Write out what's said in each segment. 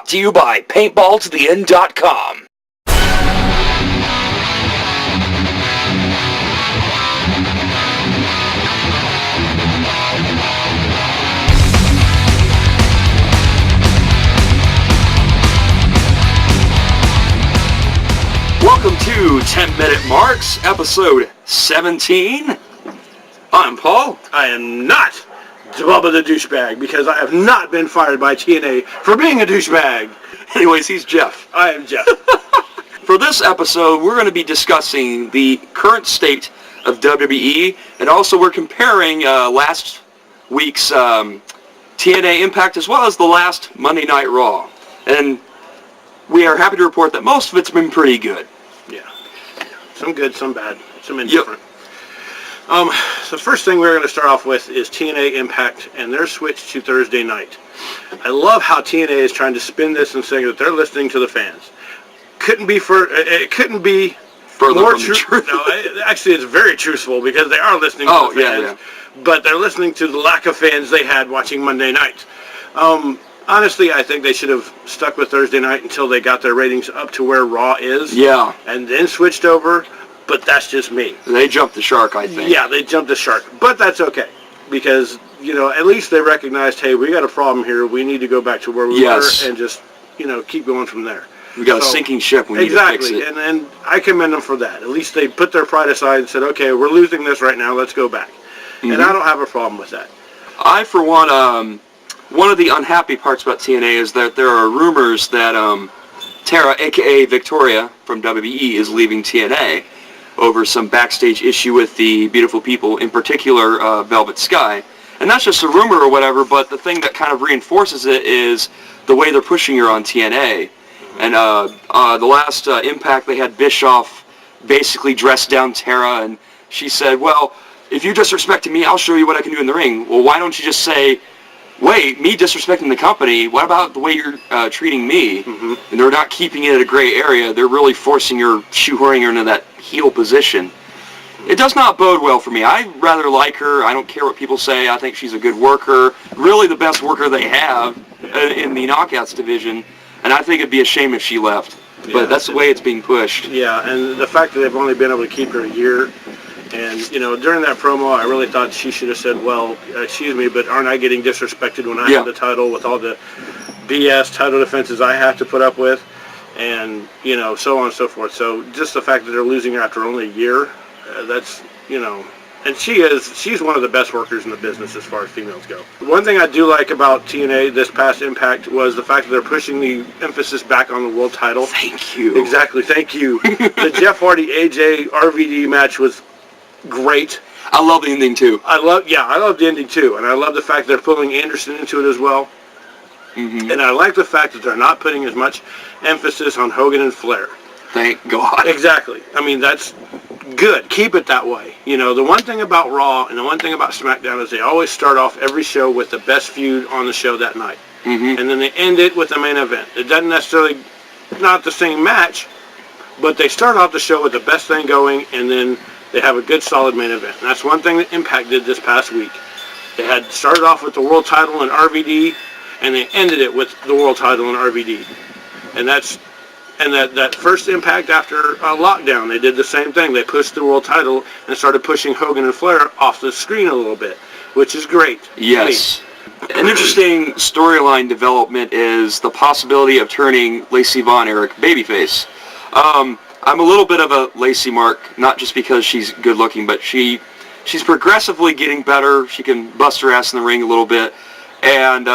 to you by PaintballToTheEnd.com. Welcome to 10 Minute Marks, episode 17. I'm Paul. I am not Bubba the douchebag because I have not been fired by TNA for being a douchebag. Anyways, he's Jeff. I am Jeff. For this episode, we're going to be discussing the current state of WWE, and also we're comparing last week's TNA Impact as well as the last Monday Night Raw. And we are happy to report that most of it's been pretty good. Yeah. Some good, some bad, some indifferent. Yep. The first thing we're going to start off with is TNA Impact and their switch to Thursday night. I love how TNA is trying to spin this and saying that they're listening to the fans. It couldn't be further more from the truth. No, actually, it's very truthful because they are listening to the fans, but they're listening to the lack of fans they had watching Monday night. Honestly, I think they should have stuck with Thursday night until they got their ratings up to where Raw is. Yeah. And then switched over, but that's just me. They jumped the shark, I think. Yeah, they jumped the shark, but that's okay because, at least they recognized, hey, we got a problem here. We need to go back to where we were and just, keep going from there. We got a sinking ship. We need to fix it. Exactly, and I commend them for that. At least they put their pride aside and said, okay, we're losing this right now. Let's go back. Mm-hmm. And I don't have a problem with that. I, for one of the unhappy parts about TNA is that there are rumors that Tara, a.k.a. Victoria from WWE, is leaving TNA over some backstage issue with the beautiful people, in particular Velvet Sky. And that's just a rumor or whatever, but the thing that kind of reinforces it is the way they're pushing her on TNA. And the last Impact, they had Bischoff basically dressed down Tara, and she said, well, if you disrespected me, I'll show you what I can do in the ring. Well, why don't you just say, wait, me disrespecting the company, what about the way you're treating me? Mm-hmm. And they're not keeping it at a gray area. They're really forcing her, shoehorning her into that heel position. It does not bode well for me. I rather like her. I don't care what people say. I think she's a good worker, really the best worker they have in the Knockouts division. And I think it'd be a shame if she left. But that's the way it's being pushed. Yeah, and the fact that they've only been able to keep her a year. And, during that promo, I really thought she should have said, well, excuse me, but aren't I getting disrespected when I have the title with all the BS title defenses I have to put up with? And, so on and so forth. So just the fact that they're losing her after only a year, that's, and she's one of the best workers in the business as far as females go. One thing I do like about TNA this past Impact was the fact that they're pushing the emphasis back on the world title. Thank you. Exactly, thank you. The Jeff Hardy AJ RVD match was great. I love the ending too. I love the ending too, and I love the fact they're pulling Anderson into it as well. Mm-hmm. And I like the fact that they're not putting as much emphasis on Hogan and Flair. Thank God. Exactly. I mean, that's good. Keep it that way. The one thing about Raw and the one thing about SmackDown is they always start off every show with the best feud on the show that night. Mm-hmm. And then they end it with the main event. It doesn't necessarily, not the same match, but they start off the show with the best thing going, and then they have a good, solid main event. And that's one thing that Impact did this past week. They had started off with the world title and RVD, and they ended it with the world title and RVD. And that first Impact after lockdown, they did the same thing. They pushed the world title and started pushing Hogan and Flair off the screen a little bit, which is great. Yes. An interesting storyline development is the possibility of turning Lacey Von Erich babyface. I'm a little bit of a Lacey mark, not just because she's good looking, but she's progressively getting better. She can bust her ass in the ring a little bit. And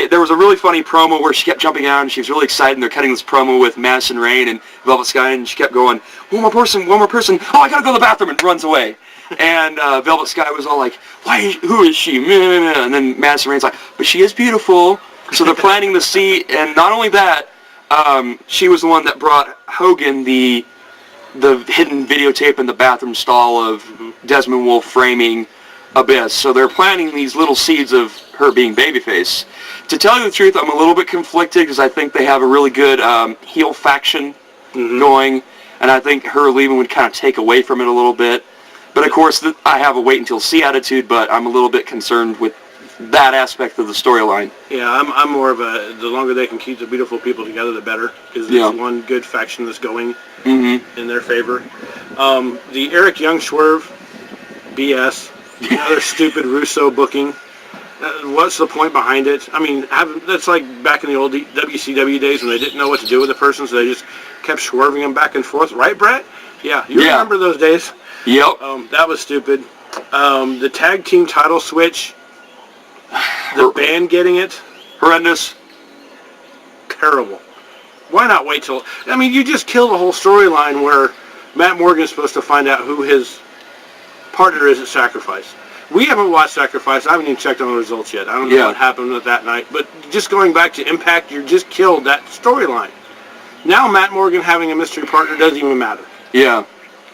there was a really funny promo where she kept jumping out and she was really excited, and they're cutting this promo with Madison Rayne and Velvet Sky, and she kept going, one more person, oh, I gotta go to the bathroom, and runs away. And Velvet Sky was all like, who is she? And then Madison Rayne's like, but she is beautiful. So they're planting the seat, and not only that, she was the one that brought Hogan the hidden videotape in the bathroom stall of Desmond Wolfe framing Abyss. So they're planting these little seeds of her being babyface. To tell you the truth, I'm a little bit conflicted because I think they have a really good heel faction going, and I think her leaving would kind of take away from it a little bit. But of course, I have a wait until see attitude, but I'm a little bit concerned with that aspect of the storyline. Yeah, I'm more of the longer they can keep the beautiful people together, the better, because there's one good faction that's going in their favor. The Eric Young swerve, BS, another stupid Russo booking. What's the point behind it? I mean, that's like back in the old WCW days when they didn't know what to do with the person, so they just kept swerving them back and forth. Right, Brett? Yeah, you remember those days? Yep. That was stupid. The tag team title switch, the band getting it, horrendous. Terrible. Why not wait till... I mean, you just killed the whole storyline where Matt Morgan's supposed to find out who his partner is at Sacrifice. We haven't watched Sacrifice. I haven't even checked on the results yet. I don't know what happened with that night. But just going back to Impact, you just killed that storyline. Now Matt Morgan having a mystery partner doesn't even matter. Yeah.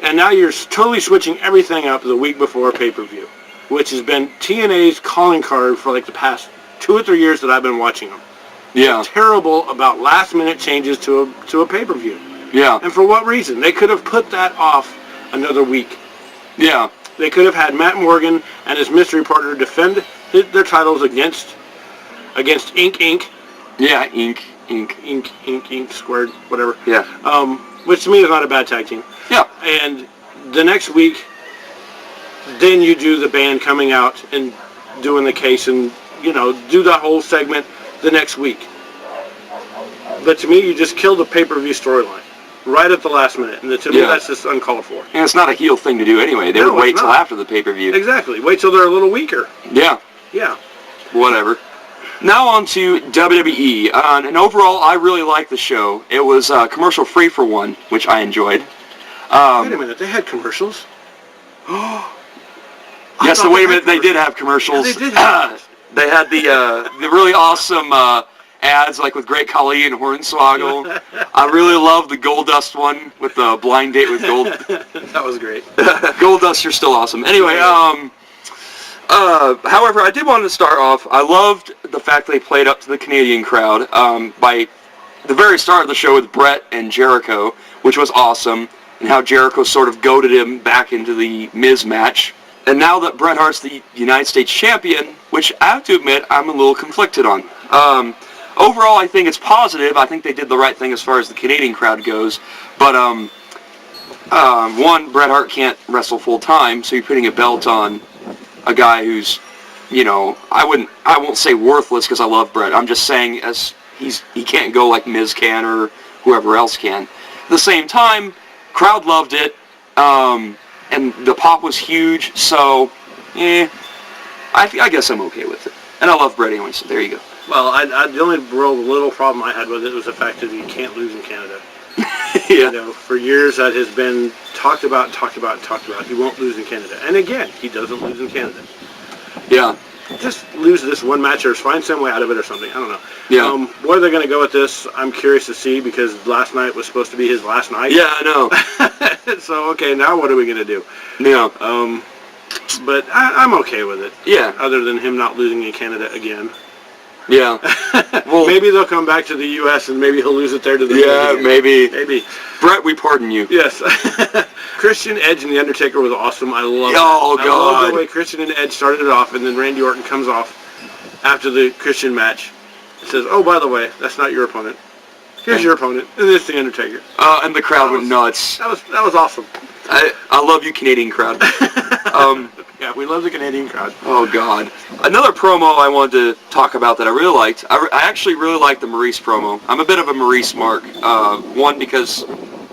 And now you're totally switching everything up the week before pay-per-view, which has been TNA's calling card for like the past 2 or 3 years that I've been watching them. Yeah. They're terrible about last-minute changes to a pay-per-view. Yeah. And for what reason? They could have put that off another week. Yeah. They could have had Matt Morgan and his mystery partner defend their titles against Inc. Yeah, Inc. squared, whatever. Yeah. Which to me is not a bad tag team. Yeah. And the next week, then you do the band coming out and doing the case and, do that whole segment the next week. But to me, you just killed the pay-per-view storyline right at the last minute. And to me, that's just uncalled for. And it's not a heel thing to do anyway. They would wait till after the pay-per-view. Exactly. Wait till they're a little weaker. Yeah. Yeah. Whatever. Now on to WWE. And overall, I really liked the show. It was commercial-free for one, which I enjoyed. Wait a minute. They had commercials? Yes, wait a minute. They did have commercials. Yeah, they did have They had the really awesome ads, like with Great Khali and Hornswoggle. I really love the Goldust one with the blind date with Gold. That was great. Goldust, you're still awesome. Anyway, however, I did want to start off. I loved the fact they played up to the Canadian crowd by the very start of the show with Bret and Jericho, which was awesome, and how Jericho sort of goaded him back into the Miz match. And now that Bret Hart's the United States champion, which I have to admit I'm a little conflicted on. Overall, I think it's positive. I think they did the right thing as far as the Canadian crowd goes. But, one, Bret Hart can't wrestle full time, so you're putting a belt on a guy who's, I won't say worthless because I love Bret. I'm just saying he can't go like Miz can or whoever else can. At the same time, crowd loved it, and the pop was huge, so, I guess I'm okay with it. And I love Bret anyway, so there you go. Well, the only real little problem I had with it was the fact that you can't lose in Canada. Yeah. For years that has been talked about. He won't lose in Canada. And again, he doesn't lose in Canada. Yeah. Just lose this one match or find some way out of it or something. I don't know. Yeah. Where they're going to go with this, I'm curious to see, because last night was supposed to be his last night. Yeah, I know. So, okay, now what are we going to do? Yeah. But I'm okay with it. Yeah. Other than him not losing in Canada again. Yeah. Well, maybe they'll come back to the U.S. and maybe he'll lose it there to the maybe. Bret, we pardon you. Yes. Christian, Edge, and The Undertaker was awesome. I love it. Oh, God. I love the way Christian and Edge started it off, and then Randy Orton comes off after the Christian match. It says, oh, by the way, that's not your opponent. Here's your opponent, and it's The Undertaker. And the crowd went nuts. That was awesome. I love you, Canadian crowd. Yeah, we love the Canadian crowd. Oh, God. Another promo I wanted to talk about that I really liked. I actually really liked the Maurice promo. I'm a bit of a Maurice mark. One, because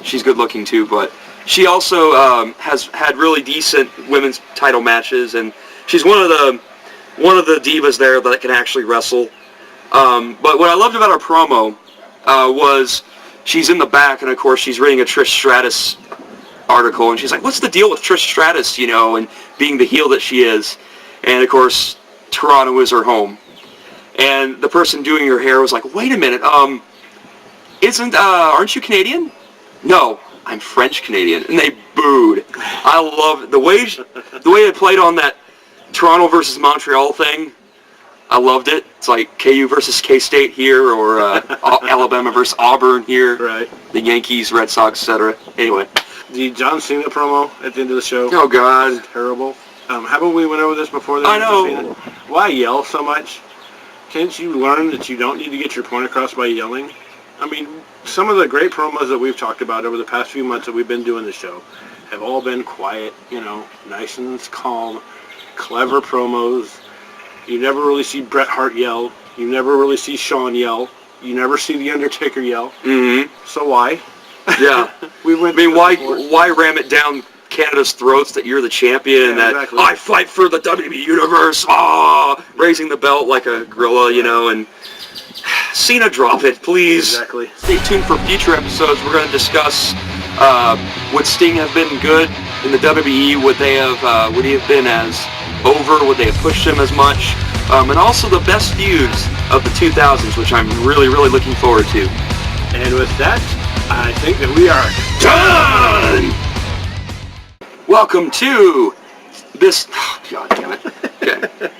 she's good looking too, but she also has had really decent women's title matches, and she's one of the divas there that can actually wrestle. But what I loved about her promo was she's in the back, and of course she's reading a Trish Stratus article, and she's like, what's the deal with Trish Stratus, and being the heel that she is. And of course, Toronto is her home. And the person doing her hair was like, wait a minute, aren't you Canadian? No, I'm French Canadian. And they booed. I love the way they played on that Toronto versus Montreal thing. I loved it. It's like KU versus K-State here, or Alabama versus Auburn here. Right. The Yankees, Red Sox, etc. Anyway. The John Cena promo at the end of the show. Oh, God. Terrible. Haven't we went over this before? I know. Why yell so much? Can't you learn that you don't need to get your point across by yelling? I mean, some of the great promos that we've talked about over the past few months that we've been doing the show have all been quiet, nice and calm, clever promos. You never really see Bret Hart yell. You never really see Shawn yell. You never see The Undertaker yell. Mm-hmm. So why? Yeah. Why ram it down Canada's throats that you're the champion and that exactly. I fight for the WWE Universe, raising the belt like a gorilla, and Cena, drop it, please. Exactly. Stay tuned for future episodes. We're going to discuss would Sting have been good in the WWE? Would he have been as over? Would they have pushed him as much? And also the best feuds of the 2000s, which I'm really, really looking forward to. And with that, I think that we are done! Welcome to this... Oh, God damn it. Okay.